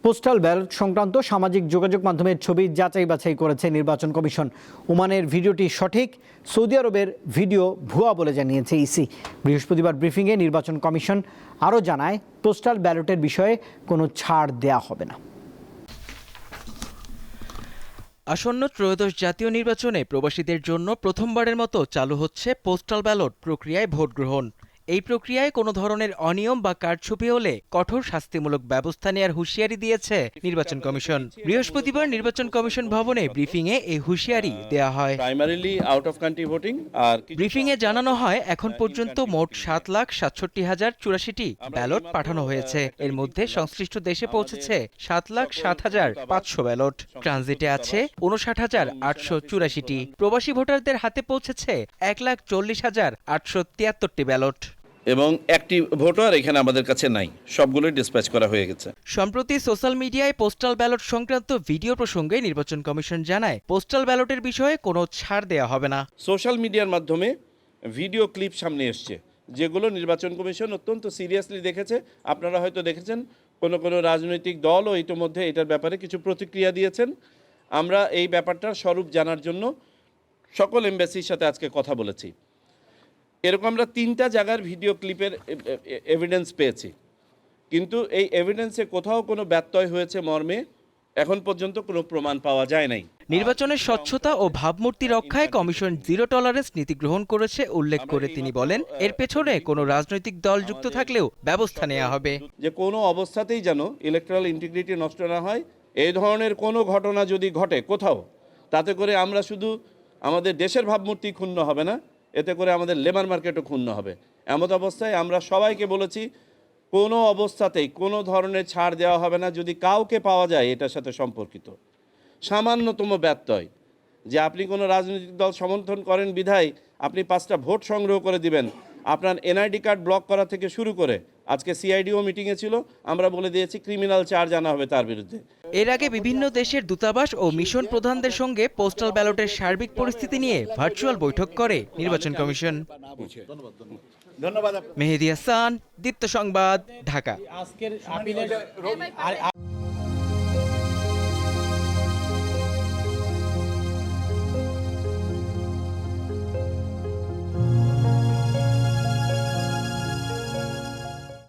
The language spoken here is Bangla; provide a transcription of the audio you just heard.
পোস্টাল ব্যালট সংক্রান্ত সামাজিক যোগাযোগ মাধ্যমের ছবি যাচাই বাছাই করেছে নির্বাচন কমিশন। ওমানের ভিডিওটি সঠিক, সৌদি আরবের ভিডিও ভুয়া বলে জানিয়েছে ইসি। বৃহস্পতিবার ব্রিফিংয়ে নির্বাচন কমিশন আরও জানায়, পোস্টাল ব্যালটের বিষয়ে কোনো ছাড় দেয়া হবে না। আসন্ন ত্রয়োদশ জাতীয় নির্বাচনে প্রবাসীদের জন্য প্রথমবারের মতো চালু হচ্ছে পোস্টাল ব্যালট প্রক্রিয়ায় ভোট গ্রহণ। এই প্রক্রিয়ায় কোনো ধরনের অনিয়ম বা কারচুপি হলে কঠোর শাস্তিমূলক ব্যবস্থা নেওয়ার হুঁশিয়ারি দিয়েছে নির্বাচন কমিশন। বৃহস্পতিবার নির্বাচন কমিশন ভবনে ব্রিফিংয়ে এই হুঁশিয়ারি দেয়া হয়। ব্রিফিংয়ে জানানো হয়, এখন পর্যন্ত মোট 7,67,084টি ব্যালট পাঠানো হয়েছে। এর মধ্যে সংশ্লিষ্ট দেশে পৌঁছেছে 7,07,500 ব্যালট। ট্রানজিটে আছে 59,884টি। প্রবাসী ভোটারদের হাতে পৌঁছেছে 1,40,873টি ব্যালট। এবং একটি ভোটার এখানে আমাদের কাছে নাই, সবগুলোই ডিসপ্যাচ করা হয়ে গেছে। সম্প্রতি সোশ্যাল মিডিয়ায় পোস্টাল ব্যালট সংক্রান্ত ভিডিও প্রসঙ্গে নির্বাচন কমিশন জানায়, পোস্টাল ব্যালটের বিষয়ে কোনো ছাড় দেওয়া হবে না। সোশ্যাল মিডিয়ার মাধ্যমে ভিডিও ক্লিপ সামনে এসছে, যেগুলো নির্বাচন কমিশন অত্যন্ত সিরিয়াসলি দেখেছে। আপনারা হয়তো দেখেছেন কোনো রাজনৈতিক দলও ইতিমধ্যে এটার ব্যাপারে কিছু প্রতিক্রিয়া দিয়েছেন। আমরা এই ব্যাপারটার স্বরূপ জানার জন্য সকল এমবাসির সাথে আজকে কথা বলেছি। এরকম আমরা 3টা জায়গার ভিডিও ক্লিপের এভিডেন্স পেয়েছি, কিন্তু এই এভিডেন্সে কোথাও কোনো ব্যত্যয় হয়েছে মর্মে এখন পর্যন্ত কোনো প্রমাণ পাওয়া যায় নাই। নির্বাচনের স্বচ্ছতা ও ভাবমূর্তি রক্ষায় কমিশন জিরো টলারেন্স নীতি গ্রহণ করেছে উল্লেখ করে তিনি বলেন, এর পেছনে কোনো রাজনৈতিক দল যুক্ত থাকলেও ব্যবস্থা নেওয়া হবে। যে কোনো অবস্থাতেই যেন ইলেকট্রাল ইন্টিগ্রিটি নষ্ট না হয়, এই ধরনের কোনো ঘটনা যদি ঘটে কোথাও, তাতে করে আমরা শুধু আমাদের দেশের ভাবমূর্তি ক্ষুণ্ণ হবে না, এতে করে আমাদের লেবার মার্কেটও ক্ষুণ্ণ হবে। এমত অবস্থায় আমরা সবাইকে বলেছি, কোনো অবস্থাতেই কোনো ধরনের ছাড় দেওয়া হবে না যদি কাউকে পাওয়া যায় এটার সাথে সম্পর্কিত সামান্যতম ব্যত্যয়, যে আপনি কোনো রাজনৈতিক দল সমর্থন করেন বিধায় আপনি 5টা ভোট সংগ্রহ করে দিবেন, আপনার এনআইডি কার্ড ব্লক করা থেকে শুরু করে, আজকে সিআইডিও মিটিংয়ে ছিল, আমরা বলে দিয়েছি ক্রিমিনাল চার্জ আনা হবে তার বিরুদ্ধে। এর আগে বিভিন্ন দেশের দূতাবাস ও মিশন প্রধানদের সঙ্গে পোস্টাল ব্যালটের সার্বিক পরিস্থিতি নিয়ে ভার্চুয়াল বৈঠক করে নির্বাচন কমিশন। ধন্যবাদ। মেহেদী হাসান, দীপ্ত সংবাদ, ঢাকা।